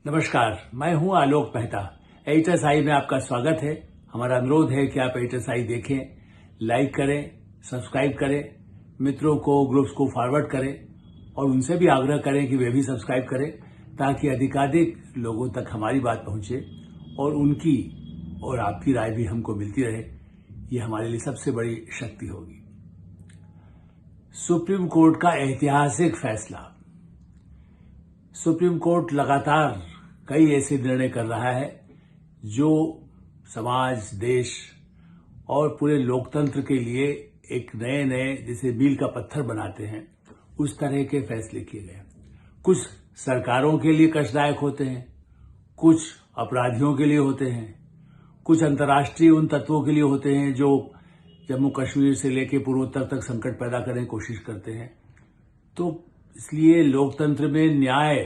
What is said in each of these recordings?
नमस्कार, मैं हूं आलोक मेहता। एडिटर्स आई में आपका स्वागत है। हमारा अनुरोध है कि आप एडिटर्स आई देखें, लाइक करें, सब्सक्राइब करें, मित्रों को, ग्रुप्स को फॉरवर्ड करें और उनसे भी आग्रह करें कि वे भी सब्सक्राइब करें ताकि अधिकाधिक लोगों तक हमारी बात पहुंचे और उनकी और आपकी राय भी हमको मिलती रहे। ये हमारे लिए सबसे बड़ी शक्ति होगी। सुप्रीम कोर्ट का ऐतिहासिक फैसला। सुप्रीम कोर्ट लगातार कई ऐसे निर्णय कर रहा है जो समाज, देश और पूरे लोकतंत्र के लिए एक नए नए जैसे मील का पत्थर बनाते हैं, उस तरह के फैसले किए गए। कुछ सरकारों के लिए कष्टदायक होते हैं, कुछ अपराधियों के लिए होते हैं, कुछ अंतर्राष्ट्रीय उन तत्वों के लिए होते हैं जो जम्मू कश्मीर से लेकर पूर्वोत्तर तक संकट पैदा करने की कोशिश करते हैं। तो इसलिए लोकतंत्र में न्याय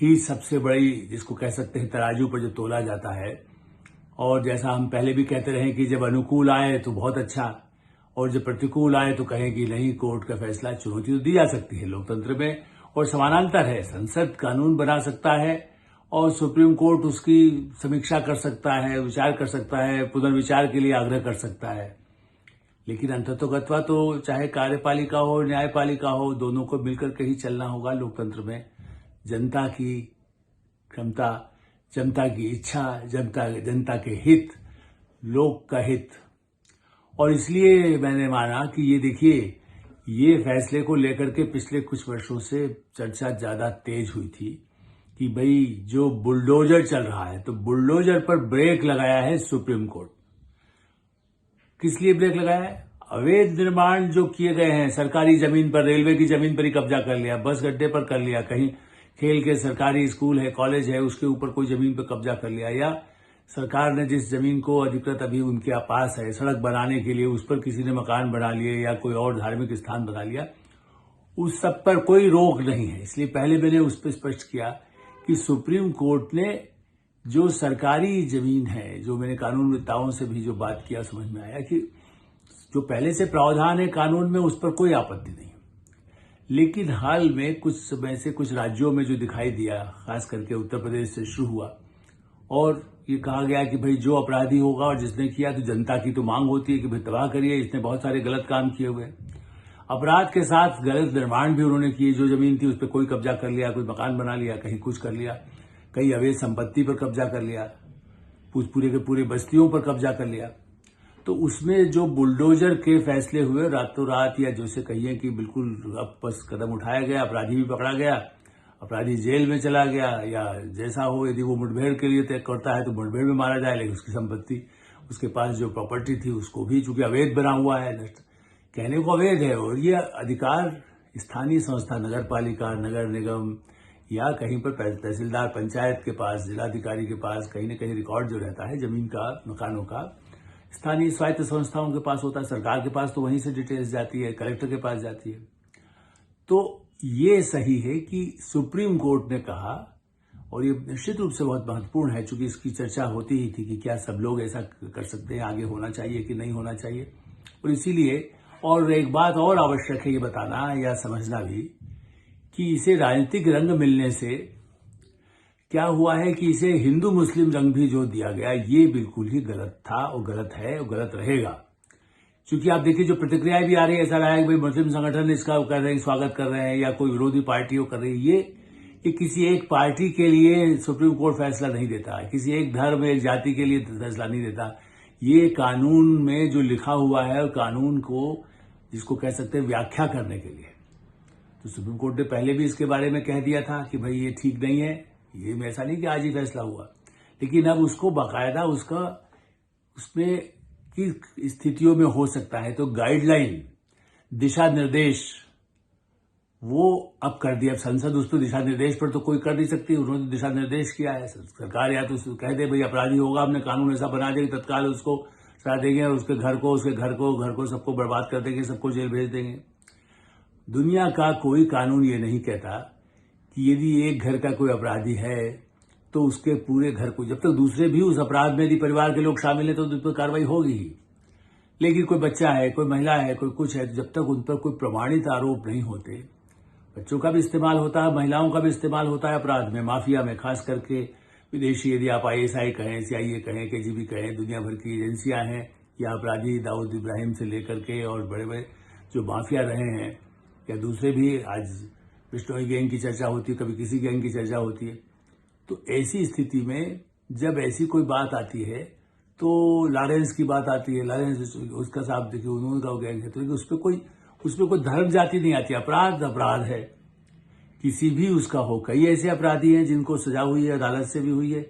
ही सबसे बड़ी, जिसको कह सकते हैं, तराजू पर जब तोला जाता है। और जैसा हम पहले भी कहते रहे कि जब अनुकूल आए तो बहुत अच्छा और जब प्रतिकूल आए तो कहें कि नहीं, कोर्ट का फैसला, चुनौती तो दी जा सकती है लोकतंत्र में और समानांतर है। संसद कानून बना सकता है और सुप्रीम कोर्ट उसकी समीक्षा कर सकता है, विचार कर सकता है, पुनर्विचार के लिए आग्रह कर सकता है। लेकिन अंततोगत्वा तो चाहे कार्यपालिका हो, न्यायपालिका हो, दोनों को मिलकर के ही चलना होगा लोकतंत्र में। जनता की क्षमता, जनता की इच्छा, जनता के हित, लोक का हित। और इसलिए मैंने माना कि ये देखिए, ये फैसले को लेकर के पिछले कुछ वर्षों से चर्चा ज्यादा तेज हुई थी कि भाई जो बुलडोजर चल रहा है, तो बुलडोजर पर ब्रेक लगाया है सुप्रीम कोर्ट। किस लिए ब्रेक लगाया है? अवैध निर्माण जो किए गए हैं सरकारी जमीन पर, रेलवे की जमीन पर ही कब्जा कर लिया, बस गड्ढे पर कर लिया, कहीं खेल के सरकारी स्कूल है, कॉलेज है, उसके ऊपर कोई जमीन पर कब्जा कर लिया, या सरकार ने जिस जमीन को अधिकृत अभी उनके पास है सड़क बनाने के लिए, उस पर किसी ने मकान बना लिए या कोई और धार्मिक स्थान बना लिया, उस सब पर कोई रोक नहीं है। इसलिए पहले मैंने उस पर स्पष्ट किया कि सुप्रीम कोर्ट ने जो सरकारी जमीन है, जो मैंने कानूनविदताओं से भी जो बात किया, समझ में आया कि जो पहले से प्रावधान है कानून में, उस पर कोई आपत्ति नहीं। लेकिन हाल में कुछ समय से कुछ राज्यों में जो दिखाई दिया, खास करके उत्तर प्रदेश से शुरू हुआ, और ये कहा गया कि भाई जो अपराधी होगा और जिसने किया, तो जनता की तो मांग होती है कि भाई तबाह करिए, इसने बहुत सारे गलत काम किए हुए। अपराध के साथ गलत निर्माण भी उन्होंने किए। जो जमीन थी उस पर कोई कब्जा कर लिया, कोई मकान बना लिया, कहीं कुछ कर लिया, कहीं अवैध संपत्ति पर कब्जा कर लिया, पूरे के पूरे बस्तियों पर कब्जा कर लिया। तो उसमें जो बुलडोजर के फैसले हुए रातों रात, या जैसे कहिए कि बिल्कुल अब बस कदम उठाया गया, अपराधी भी पकड़ा गया, अपराधी जेल में चला गया, या जैसा हो, यदि वो मुठभेड़ के लिए तय करता है तो मुठभेड़ में मारा जाए, लेकिन उसकी संपत्ति, उसके पास जो प्रॉपर्टी थी उसको भी, चूंकि अवैध बना हुआ है, कहने को अवैध है, और ये अधिकार स्थानीय संस्था, नगर पालिका, नगर निगम या कहीं पर तहसीलदार, पंचायत के पास, जिलाधिकारी के पास कहीं न कहीं रिकॉर्ड जो रहता है जमीन का, मकानों का, स्थानीय स्वायत्त संस्थाओं के पास होता है। सरकार के पास तो वहीं से डिटेल्स जाती है, कलेक्टर के पास जाती है। तो ये सही है कि सुप्रीम कोर्ट ने कहा, और ये निश्चित रूप से बहुत महत्वपूर्ण है, चूंकि इसकी चर्चा होती ही थी कि क्या सब लोग ऐसा कर सकते हैं, आगे होना चाहिए कि नहीं होना चाहिए। और इसीलिए, और एक बात और आवश्यक है ये बताना या समझना भी, कि इसे राजनीतिक रंग मिलने से क्या हुआ है कि इसे हिंदू मुस्लिम रंग भी जो दिया गया, ये बिल्कुल ही गलत था और गलत है और गलत रहेगा। क्योंकि आप देखिए जो प्रतिक्रियाएं भी आ रही है, ऐसा लगा है कि भाई मुस्लिम संगठन इसका कर रहे हैं, स्वागत कर रहे हैं, या कोई विरोधी पार्टी कर रही है। ये किसी एक पार्टी के लिए सुप्रीम कोर्ट फैसला नहीं देता है, किसी एक धर्म, एक जाति के लिए फैसला नहीं देता। ये कानून में जो लिखा हुआ है, और कानून को जिसको कह सकते हैं व्याख्या करने के लिए, तो सुप्रीम कोर्ट ने पहले भी इसके बारे में कह दिया था कि भाई ये ठीक नहीं है। ये ऐसा नहीं कि आज ही फैसला हुआ, लेकिन अब उसको बाकायदा उसका उसमें की स्थितियों में हो सकता है तो गाइडलाइन, दिशा निर्देश, वो अब कर दिया। अब संसद उस पर दिशा निर्देश पर तो कोई कर नहीं सकती, उन्होंने दिशा निर्देश किया है। सरकार या तो कह दे भाई अपराधी होगा, हमने कानून ऐसा बना देंगे, तत्काल उसको सजा देंगे और उसके घर को सबको बर्बाद कर देंगे, सबको जेल भेज देंगे। दुनिया का कोई कानून ये नहीं कहता कि यदि एक घर का कोई अपराधी है तो उसके पूरे घर को, जब तक दूसरे भी उस अपराध में यदि परिवार के लोग शामिल हैं तो उन पर कार्रवाई होगी ही। लेकिन कोई बच्चा है, कोई महिला है, कोई कुछ है, जब तक उन पर कोई प्रमाणित आरोप नहीं होते, बच्चों का भी इस्तेमाल होता है, महिलाओं का भी इस्तेमाल होता है अपराध में, माफिया में, खास करके विदेशी, यदि आप ISI कहें, CIA कहें, KGB कहें, दुनिया भर की एजेंसियां हैं या अपराधी दाऊद इब्राहिम से लेकर के और बड़े बड़े जो माफिया रहे हैं या दूसरे भी, आज बिश्नोई गैंग की चर्चा होती है, कभी किसी गैंग की चर्चा होती है। तो ऐसी स्थिति में जब ऐसी कोई बात आती है तो लॉरेंस की बात आती है, लॉरेंस उसका साहब देखिए उन्होंने का गैंग है, तो उसमें कोई धर्म जाति नहीं आती, अपराध अपराध है, किसी भी उसका हो। कई ऐसे अपराधी हैं जिनको सजा हुई है, अदालत से भी हुई है।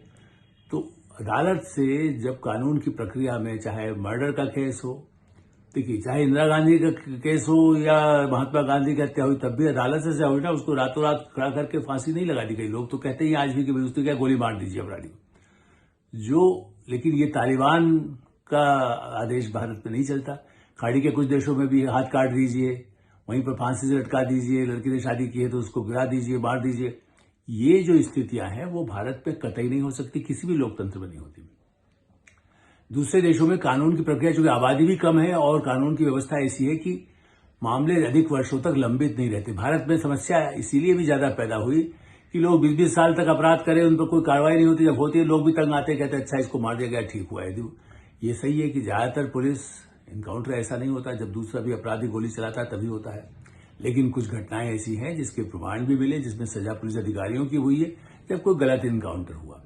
तो अदालत से जब कानून की प्रक्रिया में चाहे मर्डर का केस हो, देखिए चाहे इंदिरा गांधी का केस हो या महात्मा गांधी की हत्या हुई, तब भी अदालत से सजा हुई ना, उसको रातों रात खड़ा करके फांसी नहीं लगा दी गई। लोग तो कहते हैं आज भी कि भाई उसने क्या गोली मार दीजिए अपराधी को। लेकिन ये तालिबान का आदेश भारत में नहीं चलता। खाड़ी के कुछ देशों में भी हाथ काट दीजिए, वहीं पर फांसी से लटका दीजिए, लड़की ने शादी की है तो उसको गिरा दीजिए, मार दीजिए। ये जो स्थितियां हैं वो भारत में कतई नहीं हो सकती, किसी भी लोकतंत्र में नहीं होती। दूसरे देशों में कानून की प्रक्रिया, चूंकि आबादी भी कम है और कानून की व्यवस्था ऐसी है कि मामले अधिक वर्षों तक लंबित नहीं रहते। भारत में समस्या इसीलिए भी ज्यादा पैदा हुई कि लोग 20-20 साल तक अपराध करें, उन पर कोई कार्रवाई नहीं होती। जब होती है लोग भी तंग आते, कहते अच्छा इसको मार दिया गया, ठीक हुआ है। ये सही है कि ज्यादातर पुलिस इनकाउंटर ऐसा नहीं होता, जब दूसरा भी अपराधी गोली चलाता है तभी होता है। लेकिन कुछ घटनाएं ऐसी हैं जिसके प्रमाण भी मिले, जिसमें सजा पुलिस अधिकारियों की हुई है, जब कोई गलत इनकाउंटर हुआ।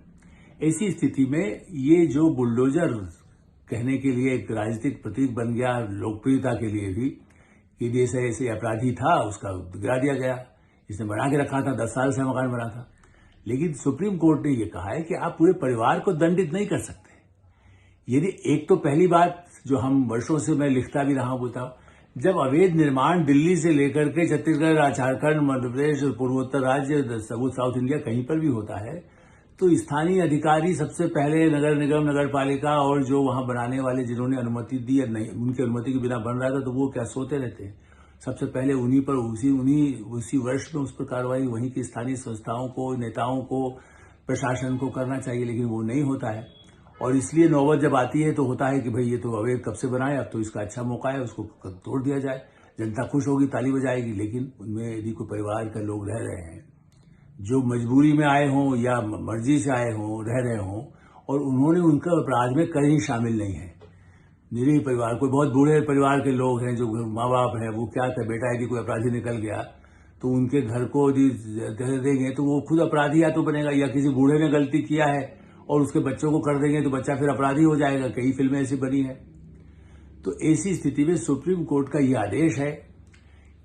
ऐसी स्थिति में ये जो बुलडोजर कहने के लिए एक राजनीतिक प्रतीक बन गया, लोकप्रियता के लिए भी, कि जैसे ऐसे अपराधी था उसका गिरा दिया गया, इसने बना के रखा था, 10 साल से मकान बना था। लेकिन सुप्रीम कोर्ट ने यह कहा है कि आप पूरे परिवार को दंडित नहीं कर सकते। यदि एक तो पहली बात जो हम वर्षों से मैं लिखता भी रहा बोलता हूं, जब अवैध निर्माण दिल्ली से लेकर के छत्तीसगढ़, झारखंड, मध्य प्रदेश, पूर्वोत्तर राज्य, साउथ इंडिया कहीं पर भी होता है, तो स्थानीय अधिकारी सबसे पहले नगर निगम, नगर पालिका और जो वहां बनाने वाले जिन्होंने अनुमति दी या नहीं, उनकी अनुमति के बिना बन रहा था तो वो क्या सोते रहते हैं। सबसे पहले उन्हीं पर उसी वर्ष में उस पर कार्रवाई वहीं की स्थानीय संस्थाओं को, नेताओं को, प्रशासन को करना चाहिए, लेकिन वो नहीं होता है। और इसलिए नौबत जब आती है तो होता है कि भाई ये तो अवैध कब से बनाए, अब तो इसका अच्छा मौका है, उसको तोड़ दिया जाए, जनता खुश होगी, ताली बजाएगी। लेकिन उनमें यदि कोई परिवार के लोग रह रहे हैं जो मजबूरी में आए हों या मर्जी से आए हों, रह रहे हों, और उन्होंने उनका अपराध में कहीं शामिल नहीं है, निरीह परिवार, कोई बहुत बूढ़े परिवार के लोग हैं जो माँ बाप हैं, वो क्या था, बेटा यदि कोई अपराधी निकल गया तो उनके घर को यदि दे देंगे तो वो खुद अपराधी या तो बनेगा, या किसी बूढ़े ने गलती किया है और उसके बच्चों को कर देंगे तो बच्चा फिर अपराधी हो जाएगा। कई फिल्में ऐसी बनी है। तो ऐसी स्थिति में सुप्रीम कोर्ट का यह आदेश है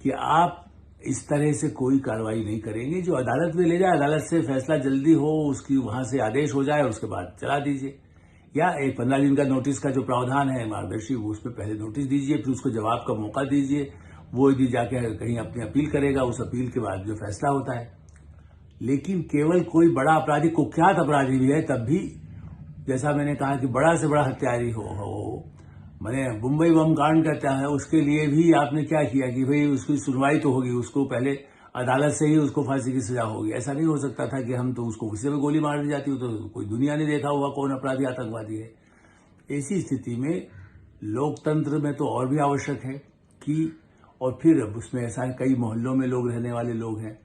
कि आप इस तरह से कोई कार्रवाई नहीं करेंगे, जो अदालत में ले जाए, अदालत से फैसला जल्दी हो, उसकी वहां से आदेश हो जाए, उसके बाद चला दीजिए। या एक 15 दिन का नोटिस का जो प्रावधान है मार्गदर्शी, वो उसमें पहले नोटिस दीजिए, फिर उसको जवाब का मौका दीजिए। वो यदि जाके कहीं अपनी अपील करेगा, उस अपील के बाद जो फैसला होता है। लेकिन केवल कोई बड़ा अपराधी, कुख्यात अपराधी भी है, तब भी जैसा मैंने कहा कि बड़ा से बड़ा हत्यारी हो, मैंने मुंबई बम कांड करता है, उसके लिए भी आपने क्या किया कि भाई उसकी सुनवाई तो होगी, उसको पहले अदालत से ही उसको फांसी की सजा होगी। ऐसा नहीं हो सकता था कि हम तो उसको किसी में गोली मार दी जाती हो तो कोई दुनिया ने देखा हुआ कौन अपराधी आतंकवादी है। ऐसी स्थिति में लोकतंत्र में तो और भी आवश्यक है कि, और फिर उसमें ऐसा है कई मोहल्लों में लोग रहने वाले लोग हैं,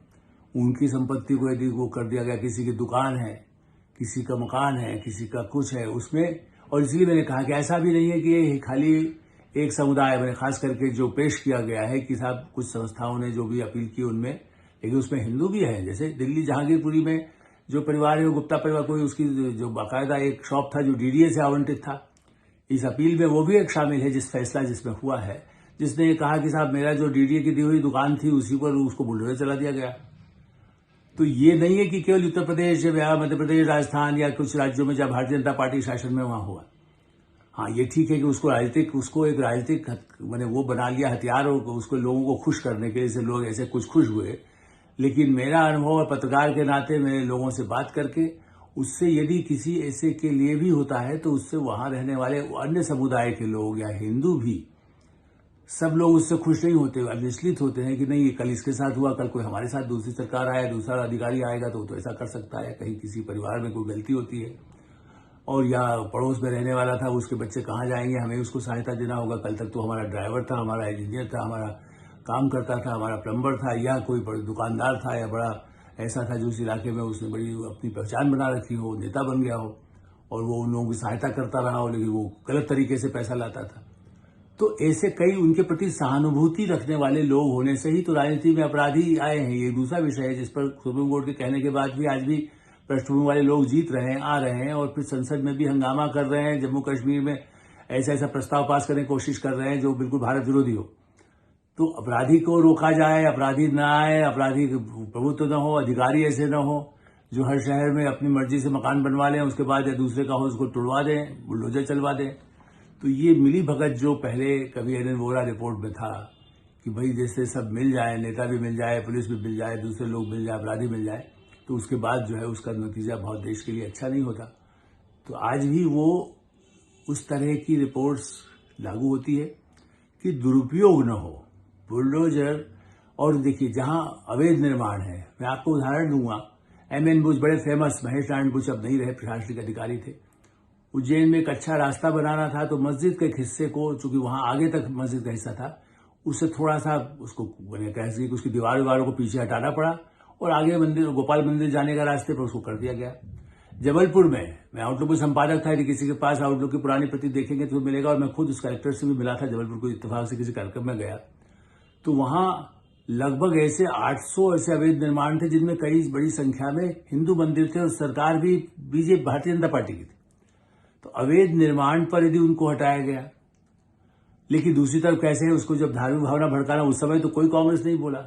उनकी संपत्ति को यदि वो कर दिया गया, किसी की दुकान है, किसी का मकान है, किसी का कुछ है उसमें, और इसलिए मैंने कहा कि ऐसा भी नहीं है कि ये खाली एक समुदाय, मैंने खास करके जो पेश किया गया है कि साहब कुछ संस्थाओं ने जो भी अपील की उनमें, लेकिन उसमें हिंदू भी है। जैसे दिल्ली जहांगीरपुरी में जो परिवार है वो गुप्ता परिवार, कोई उसकी जो बाकायदा एक शॉप था जो DDA से आवंटित था, इस अपील में वो भी एक शामिल है जिस फैसला जिसमें हुआ है, जिसने ये कहा कि साहब मेरा जो DDA की दी हुई दुकान थी उसी पर उसको बुलडोजर चला दिया गया। तो ये नहीं है कि केवल उत्तर प्रदेश या मध्य प्रदेश, राजस्थान या कुछ राज्यों में जब भारतीय जनता पार्टी शासन में वहां हुआ। हाँ, ये ठीक है कि उसको एक राजनीतिक मैंने वो बना लिया हथियार, उसको लोगों को खुश करने के लिए लोग ऐसे कुछ खुश हुए। लेकिन मेरा अनुभव है पत्रकार के नाते, मैं लोगों से बात करके, उससे यदि किसी ऐसे के लिए भी होता है तो उससे वहां रहने वाले अन्य समुदाय के लोग या हिंदू भी, सब लोग उससे खुश नहीं होते, विचलित होते हैं कि नहीं कल इसके साथ हुआ, कल कोई हमारे साथ दूसरी सरकार आया, दूसरा अधिकारी आएगा तो वो तो ऐसा कर सकता है। कहीं किसी परिवार में कोई गलती होती है और या पड़ोस में रहने वाला था, उसके बच्चे कहाँ जाएंगे, हमें उसको सहायता देना होगा। कल तक तो हमारा ड्राइवर था, हमारा इंजीनियर था, हमारा काम करता था, हमारा प्लम्बर था, या कोई बड़ा दुकानदार था, या बड़ा ऐसा था जो उस इलाके में उसने बड़ी अपनी पहचान बना रखी हो, नेता बन गया हो, और वो उन लोगों की सहायता करता रहा हो, लेकिन वो गलत तरीके से पैसा लाता था। तो ऐसे कई उनके प्रति सहानुभूति रखने वाले लोग होने से ही तो राजनीति में अपराधी आए हैं। ये दूसरा विषय है जिस पर सुप्रीम कोर्ट के कहने के बाद भी आज भी पृष्ठभूमि वाले लोग जीत रहे हैं, आ रहे हैं, और फिर संसद में भी हंगामा कर रहे हैं, जम्मू कश्मीर में ऐसा ऐसा प्रस्ताव पास करने की कोशिश कर रहे हैं जो बिल्कुल भारत विरोधी हो। तो अपराधी को रोका जाए, अपराधी न आए, अपराधी प्रभुत्व न हो, अधिकारी ऐसे न हो जो हर शहर में अपनी मर्जी से मकान बनवा लें, उसके बाद या दूसरे का हो उसको तोड़वा दें, बुलडोजर चलवा दें। तो ये मिली भगत जो पहले कभी एन वोरा रिपोर्ट में था कि भाई जैसे सब मिल जाए, नेता भी मिल जाए, पुलिस भी मिल जाए, दूसरे लोग मिल जाए, अपराधी मिल जाए, तो उसके बाद जो है उसका नतीजा बहुत देश के लिए अच्छा नहीं होता। तो आज भी वो उस तरह की रिपोर्ट्स लागू होती है कि दुरुपयोग न हो, बुलडोजर। और देखिए जहां अवैध निर्माण है, मैं आपको उदाहरण दूंगा, एमएन बुच बड़े फेमस, महेश नारायण बुच अब नहीं रहे, प्रशासनिक अधिकारी थे। उज्जैन में एक अच्छा रास्ता बनाना था तो मस्जिद के एक हिस्से को, चूंकि वहां आगे तक मस्जिद का हिस्सा था, उससे थोड़ा सा उसको कह उसकी दीवारों को पीछे हटाना पड़ा, और आगे मंदिर गोपाल मंदिर जाने का रास्ते पर उसको कर दिया गया। जबलपुर में मैं आउटलुक में संपादक था, यदि किसी के पास आउटलुक की पुरानी प्रति देखेंगे तो मिलेगा, और मैं खुद उस कलेक्टर से भी मिला था जबलपुर को, इत्तेफाक से किसी कार्यक्रम में गया तो वहां लगभग ऐसे 800 ऐसे अवैध निर्माण थे जिनमें कई बड़ी संख्या में हिंदू मंदिर थे, और सरकार भी बीजेपी भारतीय जनता पार्टी की थी। तो अवैध निर्माण पर यदि उनको हटाया गया, लेकिन दूसरी तरफ कैसे है, उसको जब धार्मिक भावना भड़काना, उस समय तो कोई कांग्रेस नहीं बोला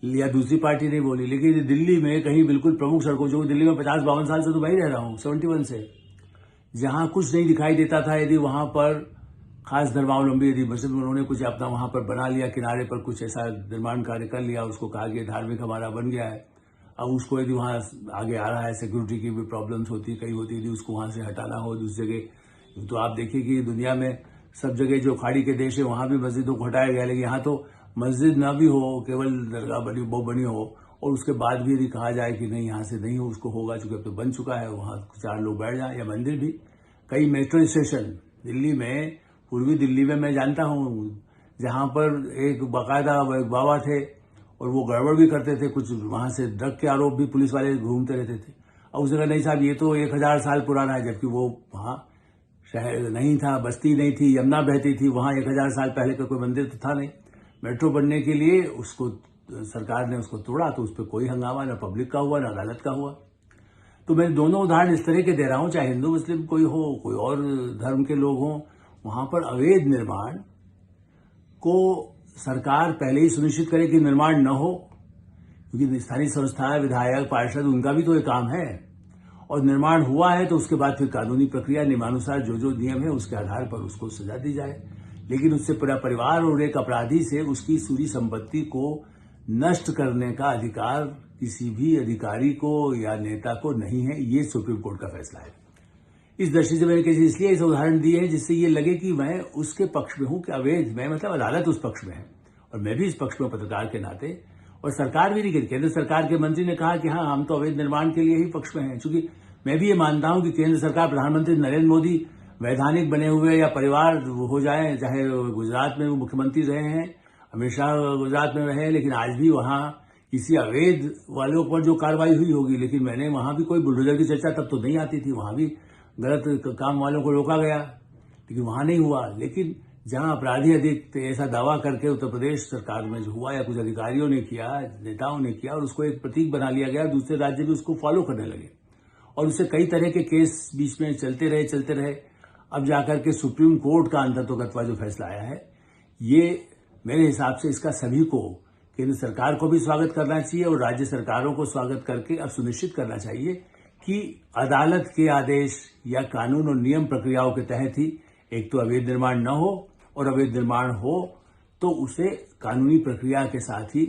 या दूसरी पार्टी नहीं बोली, लेकिन दिल्ली में कहीं बिल्कुल प्रमुख सड़कों, जो दिल्ली में 50-52 साल से तो वही रह रहा हूं, 71 से, जहां कुछ नहीं दिखाई देता था, यदि वहां पर खास धर्मावलंबी यदि मस्जिद में उन्होंने कुछ अपना वहां पर बना लिया, किनारे पर कुछ ऐसा निर्माण कार्य कर लिया, उसको कहा कि धार्मिक हमारा बन गया है, अब उसको यदि वहां आगे आ रहा है, सिक्योरिटी की भी प्रॉब्लम्स होती कई होती, यदि उसको वहां से हटाना हो दूसरी जगह, तो आप देखिए कि दुनिया में सब जगह जो खाड़ी के देश है वहां भी मस्जिदों को हटाया गया, लेकिन यहाँ तो मस्जिद न भी हो, केवल दरगाह बनी हो, और उसके बाद भी यदि कहा जाए कि नहीं यहाँ से नहीं हो, उसको होगा, चूंकि अब तो बन चुका है, वहां 4 लोग बैठ जाए, या मंदिर भी। कई मेट्रो स्टेशन दिल्ली में, पूर्वी दिल्ली में मैं जानता हूं, जहां पर एक बाकायदा एक बाबा थे और वो गड़बड़ भी करते थे, कुछ वहां से ड्रग के आरोप भी पुलिस वाले घूमते रहते थे, और उसने कहा नहीं साहब ये तो 1000 साल पुराना है, जबकि वो वहां शहर नहीं था, बस्ती नहीं थी, यमुना बहती थी, वहां 1000 साल पहले का कोई मंदिर तो था नहीं। मेट्रो बनने के लिए उसको सरकार ने उसको तोड़ा, तो उस पर कोई हंगामा न पब्लिक का हुआ न अदालत का हुआ। तो मैं दोनों उदाहरण इस तरह के दे रहा हूं, चाहे हिंदू मुस्लिम कोई हो, कोई और धर्म के लोग हों, वहां पर अवैध निर्माण को सरकार पहले ही सुनिश्चित करे कि निर्माण न हो, क्योंकि स्थानीय संस्था, विधायक, पार्षद, उनका भी तो एक काम है, और निर्माण हुआ है तो उसके बाद फिर कानूनी प्रक्रिया, नियमानुसार जो जो नियम है उसके आधार पर उसको सजा दी जाए, लेकिन उससे पूरा परिवार और एक अपराधी से उसकी पूरी संपत्ति को नष्ट करने का अधिकार किसी भी अधिकारी को या नेता को नहीं है। ये सुप्रीम कोर्ट का फैसला है। इस दृष्टि से मैंने किसी इसलिए इसे उदाहरण दिए हैं जिससे ये लगे कि मैं उसके पक्ष में हूं कि अवैध, मैं मतलब अदालत उस पक्ष में है और मैं भी इस पक्ष में पत्रकार के नाते, और सरकार भी नहीं कहती। केंद्र सरकार के मंत्री ने कहा कि हाँ हम तो अवैध निर्माण के लिए ही पक्ष में हैं, चूंकि मैं भी ये मानता हूं कि केंद्र सरकार, प्रधानमंत्री नरेंद्र मोदी वैधानिक बने हुए या परिवार हो जाए, चाहे गुजरात में वो मुख्यमंत्री रहे हैं, अमित शाह गुजरात में रहे, लेकिन आज भी वहां किसी अवैध वालों पर जो कार्रवाई हुई होगी, लेकिन मैंने वहां भी कोई बुलडोजर की चर्चा तब तो नहीं आती थी, वहां भी गलत काम वालों को रोका गया, लेकिन वहां नहीं हुआ। लेकिन जहां अपराधी अधिक ऐसा दावा करके उत्तर प्रदेश सरकार में जो हुआ या कुछ अधिकारियों ने किया, नेताओं ने किया, और उसको एक प्रतीक बना लिया गया, दूसरे राज्य भी उसको फॉलो करने लगे, और उससे कई तरह के केस बीच में चलते रहे। अब जाकर के सुप्रीम कोर्ट का अंततोगत्वा जो फैसला आया है, ये मेरे हिसाब से इसका सभी को, केंद्र सरकार को भी स्वागत करना चाहिए और राज्य सरकारों को स्वागत करके अब सुनिश्चित करना चाहिए कि अदालत के आदेश या कानून और नियम प्रक्रियाओं के तहत ही एक तो अवैध निर्माण न हो, और अवैध निर्माण हो तो उसे कानूनी प्रक्रिया के साथ ही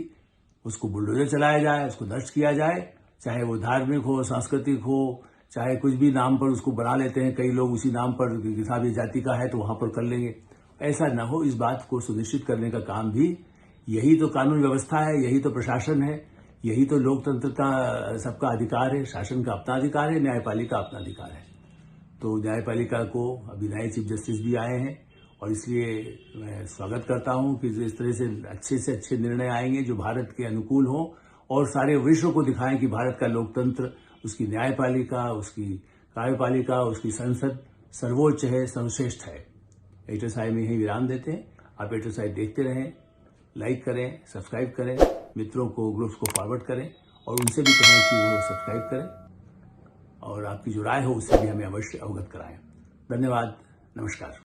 उसको बुलडोजर चलाया जाए, उसको नष्ट किया जाए, चाहे वो धार्मिक हो, सांस्कृतिक हो, चाहे कुछ भी नाम पर उसको बना लेते हैं कई लोग, उसी नाम पर किसी जाति का है तो वहां पर कर लेंगे, ऐसा न हो। इस बात को सुनिश्चित करने का काम भी, यही तो कानून व्यवस्था है, यही तो प्रशासन है, यही तो लोकतंत्र का सबका अधिकार है, शासन का अपना अधिकार है, न्यायपालिका अपना अधिकार है। तो न्यायपालिका को अभी नए चीफ जस्टिस भी आए हैं और इसलिए मैं स्वागत करता हूं कि इस तरह से अच्छे निर्णय आएंगे जो भारत के अनुकूल हों और सारे विश्व को दिखाएं कि भारत का लोकतंत्र, उसकी न्यायपालिका, उसकी कार्यपालिका, उसकी संसद सर्वोच्च है, सर्वश्रेष्ठ है। एडिटर साहब में यही विराम देते हैं। आप एडिटर साहब देखते रहें, लाइक करें, सब्सक्राइब करें, मित्रों को, ग्रुप्स को फॉरवर्ड करें और उनसे भी कहें कि वो सब्सक्राइब करें और आपकी जो राय हो उससे भी हमें अवश्य अवगत कराएं। धन्यवाद, नमस्कार।